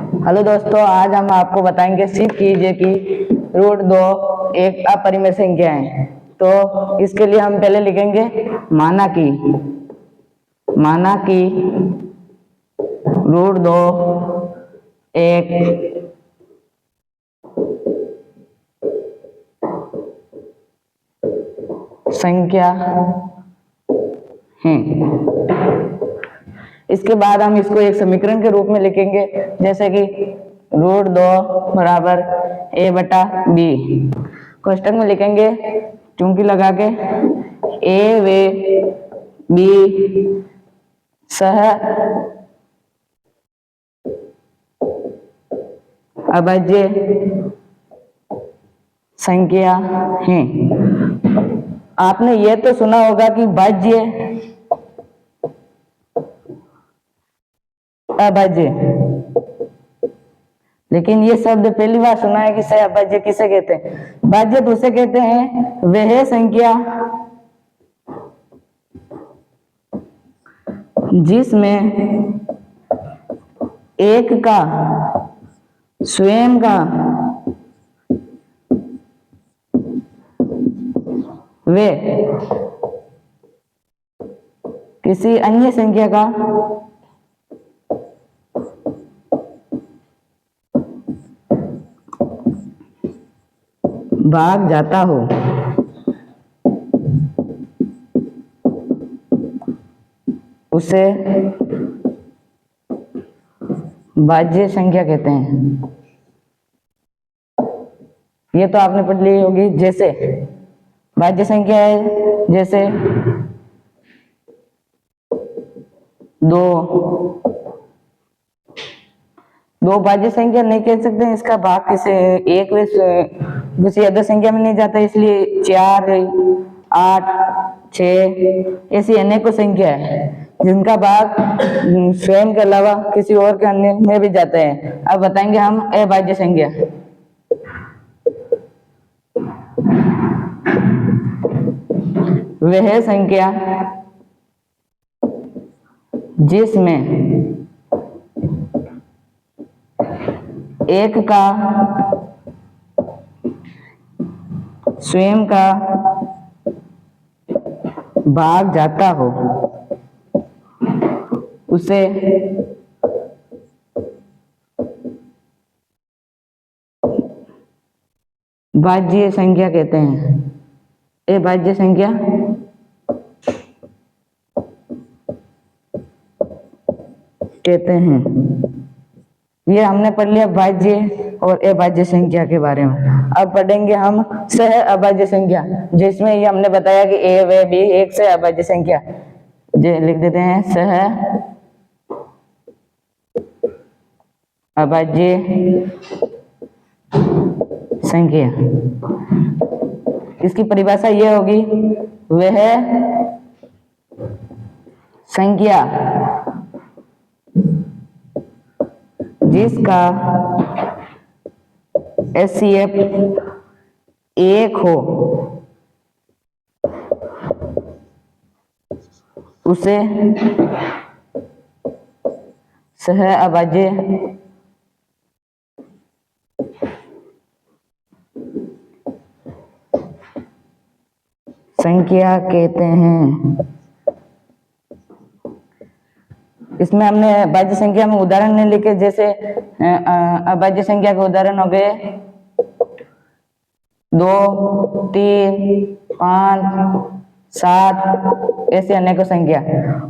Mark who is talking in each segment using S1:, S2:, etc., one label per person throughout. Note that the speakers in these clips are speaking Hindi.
S1: हेलो दोस्तों, आज हम आपको बताएंगे सिद्ध कीजिए कि रूट 2 एक अपरिमेय संख्या है। तो इसके लिए हम पहले लिखेंगे माना कि रूट 2 एक संख्या है। इसके बाद हम इसको एक समीकरण के रूप में लिखेंगे, जैसे कि रूट 2 बराबर a बटा b। कोष्टक में लिखेंगे चूंकि लगा के a व b सह अभाज्य संख्या है। आपने ये तो सुना होगा कि भाज्य अभाज्य, लेकिन ये शब्द पहली बार सुना है कि सह अभाज्य किसे कहते हैं। भाज्य तो उसे कहते हैं वह संख्या जिसमें एक का स्वयं का वे किसी अन्य संख्या का भाग जाता हो, उसे भाज्य संख्या कहते हैं। ये तो आपने पढ़ ली होगी। जैसे भाज्य संख्या है, जैसे 2 भाज्य संख्या नहीं कह सकते हैं, इसका भाग किसी एक किसी अदर संख्या में नहीं जाता, इसलिए 4, 8, 6 ऐसी अनेकों संख्या है जिनका भाग स्वयं के अलावा किसी और के अन्य में भी जाता है। अब बताएंगे हम अभाज्य संख्या। वह संख्या जिसमें एक का स्वयं का भाग जाता हो, उसे भाज्य संख्या कहते हैं। अभाज्य संख्या कहते हैं। ये हमने पढ़ लिया भाज्य और अभाज्य संख्या के बारे में। अब पढ़ेंगे हम सह अभाज्य संख्या, जिसमें ये हमने बताया कि a व b एक सह अभाज्य संख्या। जो लिख देते हैं सह अभाज्य संख्या। इसकी परिभाषा यह होगी, वह संख्या जिसका HCF 1 हो, उसे सह अभाज्य संख्या कहते हैं। इसमें हमने भाज्य संख्या में उदाहरण नहीं लिखे, जैसे अभाज्य संख्या के उदाहरण हो गए 2, 3, 5, 7 ऐसे अनेकों संख्या।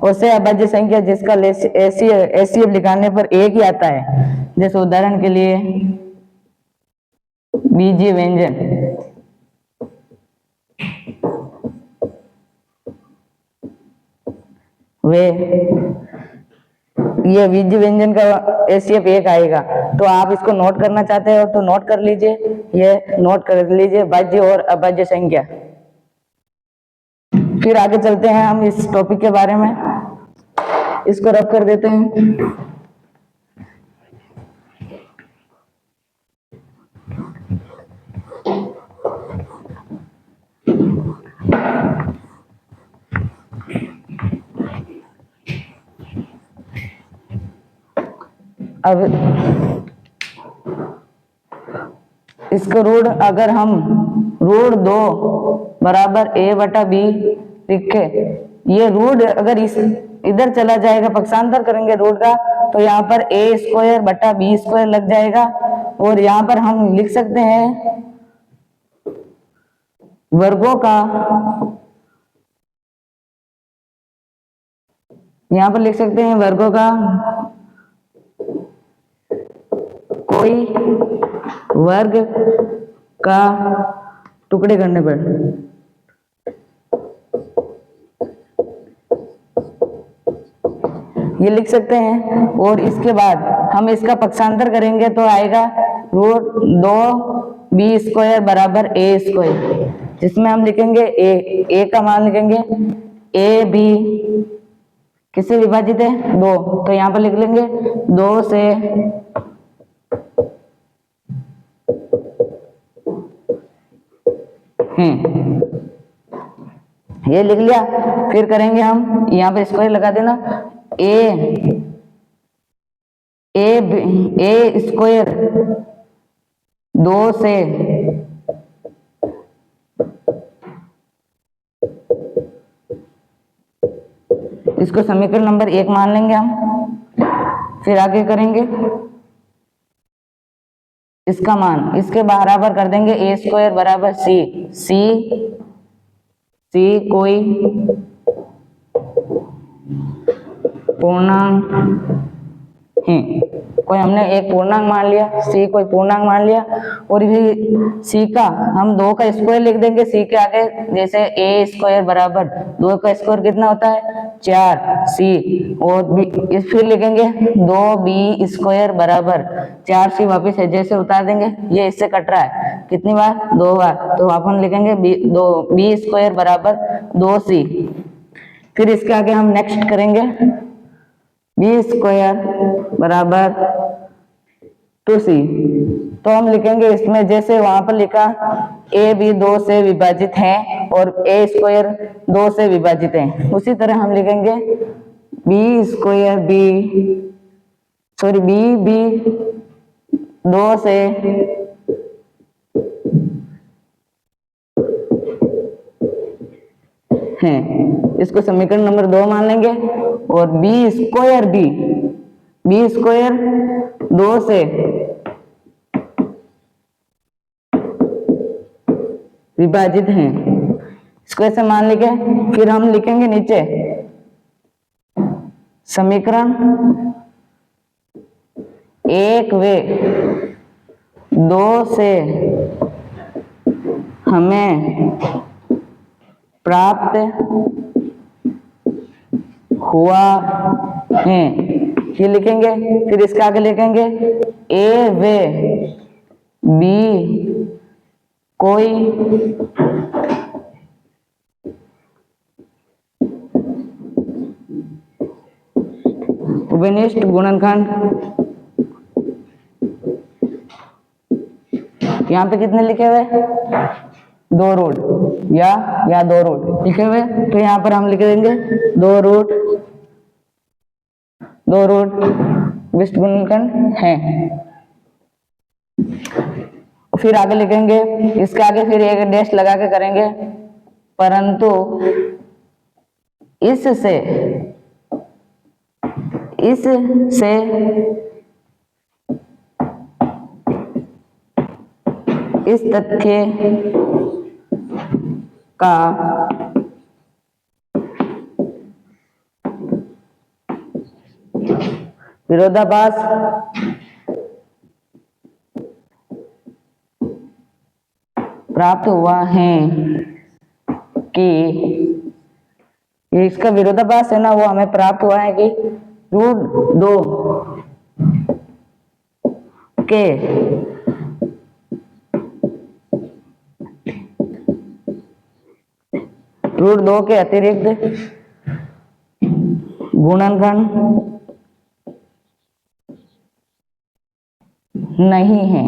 S1: और से अभाज्य संख्या जिसका HCF लिखाने पर एक ही आता है, जैसे उदाहरण के लिए बीजीय व्यंजन। ये बीजीय व्यंजन का HCF 1 आएगा। तो आप इसको नोट करना चाहते हो तो नोट कर लीजिए, ये नोट कर लीजिए भाज्य और अभाज्य संख्या। फिर आगे चलते हैं हम इस टॉपिक के बारे में। इसको रब कर देते हैं। अब इसको रूट अगर हम रूट 2 बराबर a बटा b लिखे, ये रूट अगर इस इधर चला जाएगा, पक्षांतर करेंगे रूट का, तो यहाँ पर a स्क्वायर बटा b स्क्वायर लग जाएगा। और यहाँ पर हम लिख सकते हैं वर्गों का, यहाँ पर लिख सकते हैं वर्गों का कोई वर्ग का टुकड़े करने पर ये लिख सकते हैं। और इसके बाद हम इसका पक्षांतर करेंगे तो आएगा रूट 2 b स्क्वायर बराबर a स्क्वायर, जिसमें हम लिखेंगे a का मान लिखेंगे a b किससे विभाजित है 2, तो यहाँ पर लिख लेंगे 2 से ये लिख लिया। फिर करेंगे हम यहाँ पर स्क्वायर लगा देना, ए स्क्वायर 2 से इसको समीकरण नंबर 1 मान लेंगे हम। फिर आगे करेंगे इसका मान इसके बराबर कर देंगे a स्क्वायर बराबर c कोई पूर्णांक है, कोई हमने एक पूर्णांक मान लिया, c कोई पूर्णांक मान लिया। और ये c का हम 2 का स्क्वायर लिख देंगे c के आगे, जैसे a स्क्वायर बराबर 2 का स्क्वायर कितना होता है 4c, और फिर लिखेंगे 2b स्क्वायर बराबर 4c, वापिस है जैसे उतार देंगे, ये इससे कट रहा है कितनी बार 2 बार, तो अपन लिखेंगे b स्क्वायर बराबर 2c। फिर इसके आगे हम नेक्स्ट करेंगे b स्क्वायर बराबर 2c, तो हम लिखेंगे इसमें जैसे वहां पर लिखा a b 2 से विभाजित है और a स्क्वायर 2 से विभाजित है, उसी तरह हम लिखेंगे b स्क्वायर b 2 से है, इसको समीकरण नंबर 2 मान लेंगे। और b स्क्वायर 2 से विभाजित है, इसको ऐसे मान लेंगे। फिर हम लिखेंगे नीचे समीकरण 1 व 2 से हमें प्राप्त हुआ है, ये लिखेंगे। फिर इसके आगे लिखेंगे a व b कोई उपनिष्ठ गुणनखंड, यहाँ पे कितने लिखे हुए 2 रूट या 2 रूट लिखे हुए, तो यहाँ पर हम लिख देंगे 2 रूट विशिष्ट गुणनखंड है। फिर आगे लिखेंगे इसके आगे फिर एक डैश लगा के करेंगे, परंतु इससे इस तथ्य का विरोधाभास प्राप्त हुआ है कि इसका विरोधाभास है ना, वो हमें प्राप्त हुआ है कि रूट 2 के अतिरिक्त गुणनखंड नहीं है।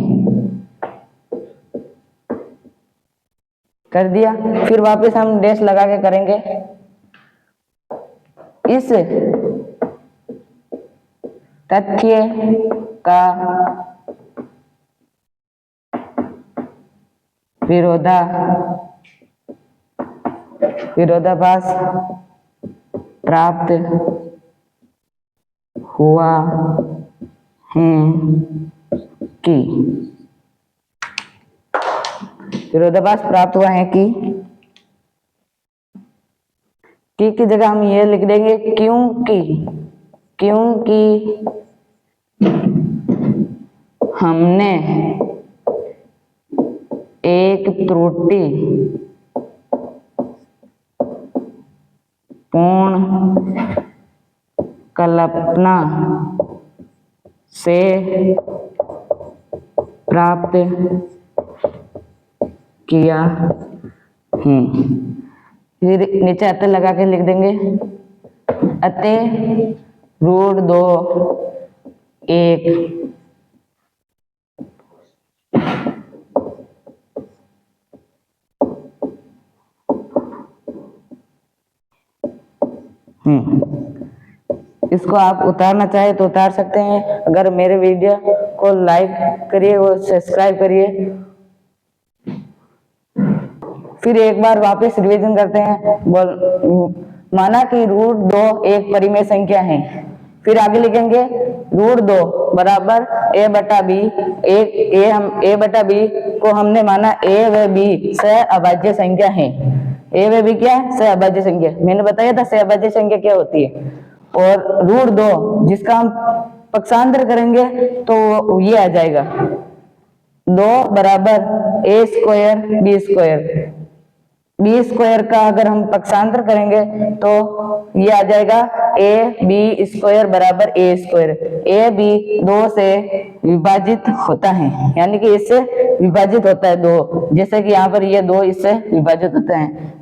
S1: कर दिया। फिर वापस हम डैश लगा के करेंगे इस तथ्य का विरोधाभास प्राप्त हुआ है कि विरोधाभास प्राप्त हुआ है कि की जगह हम ये लिख देंगे क्योंकि हमने एक त्रुटि पूर्ण कल्पना से प्राप्त किया है। फिर नीचे अतः लगा के लिख देंगे अतः √2 1 इसको आप उतारना चाहे तो उतार सकते हैं। अगर मेरे वीडियो को लाइक करिए और सब्सक्राइब करिए। फिर एक बार वापस रिवीजन करते हैं। माना कि √2 एक परिमेय संख्या है। फिर आगे लिखेंगे √2 बराबर a/b। a बटा b को हमने माना a व b सहअभाज्य संख्या है। a व b क्या है? सहअभाज्य संख्या। मैंने बताया था सहअभाज्य संख्या क्या होती है। और √2 जिसका हम पक्षांतर करेंगे तो ये आ जाएगा 2 बराबर a² b² का अगर हम पक्षांतर करेंगे तो ये आ जाएगा ab² बराबर a²। a b 2 से विभाजित होता है, यानी कि इससे विभाजित होता है 2। जैसे कि यहाँ पर ये 2 इससे विभाजित होता है।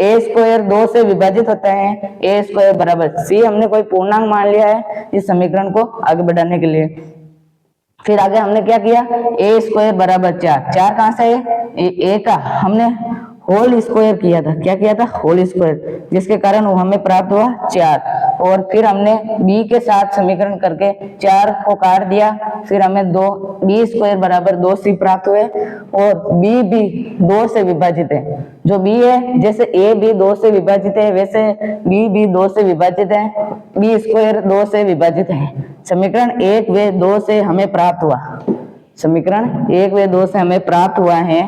S1: a² 2 से विभाजित होता है। a² बराबर c हमने कोई पूर्णांक मान लिया है इस समीकरण को आगे बढ़ाने के लिए। फिर आगे हमने क्या किया a² बराबर 4 कहाँ से है? a का हमने होल स्क्वायर किया था। क्या किया था? होल स्क्वायर, जिसके कारण वो हमें प्राप्त हुआ 4। और फिर हमने b के साथ समीकरण करके 4 को काट दिया। फिर हमें b² बराबर 2c प्राप्त हुए। और b भी 2 से विभाजित है। जो b है, जैसे a भी 2 से विभाजित है वैसे b भी 2 से विभाजित है। b² 2 से विभाजित है। समीकरण 1 व 2 से हमें प्राप्त हुआ। समीकरण 1 व 2 से हमें प्राप्त हुआ है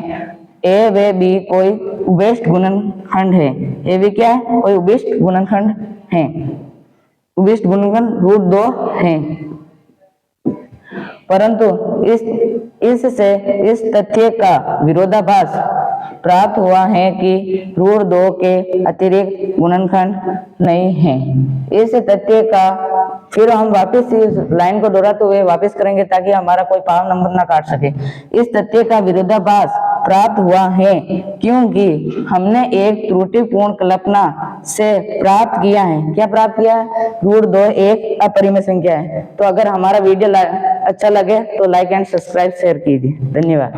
S1: a व b कोई उभयस्थ गुणनखंड है। a b क्या है? कोई उभयस्थ गुणनखंड है। उभयस्थ गुणनखंड √2 है। परंतु इससे इस तथ्य का विरोधाभास प्राप्त हुआ है कि √2 के अतिरिक्त गुणनखंड नहीं है। इस तथ्य का फिर हम वापस इस लाइन को दोहराते हुए वापस करेंगे ताकि हमारा कोई पाव नंबर ना काट सके। इस तथ्य का विरोधाभास प्राप्त हुआ है क्योंकि हमने एक त्रुटिपूर्ण कल्पना से प्राप्त किया है। क्या प्राप्त किया है? √2 एक अपरिमेय संख्या है। तो अगर हमारा वीडियो अच्छा लगे तो लाइक एंड सब्सक्राइब शेयर कीजिए। धन्यवाद।